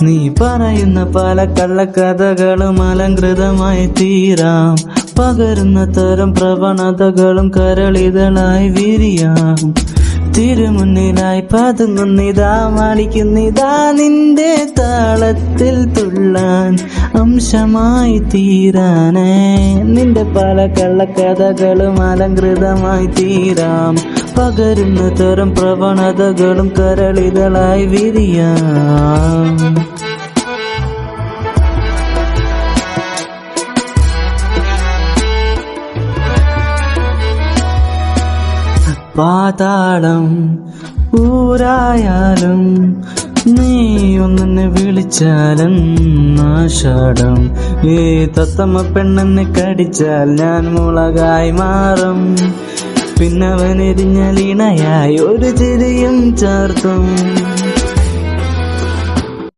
നീ പറയുന്ന പല കള്ളക്കഥകളും അലങ്കൃതമായി തീരാം. പകരുന്ന തരം പ്രവണതകളും കരളിതളായി വിരിയാം. തിരുമുന്നിലായി പതുങ്ങുന്നിതാ, മാടിക്കുന്നിതാ നിന്റെ താളത്തിൽ തുള്ളാൻ, അംശമായി തീരാനേ. നിന്റെ പല കള്ളക്കഥകളും അലങ്കൃതമായി തീരാം. പകരുന്ന തരം പ്രവണതകളും കരളിതളായി വിരിയാം. പാതാളം ഊരായാലും നീ ഒന്നെന്നെ വിളിച്ചാലും ആഷാഢം. ഈ തത്തമ്മ പെണ്ണെന്നെ കടിച്ചാൽ ഞാൻ മുളകായി മാറും. പിന്നവനെരിഞ്ഞാൽ ഇണയായി ഒരു ചിരിയും ചേർത്തും.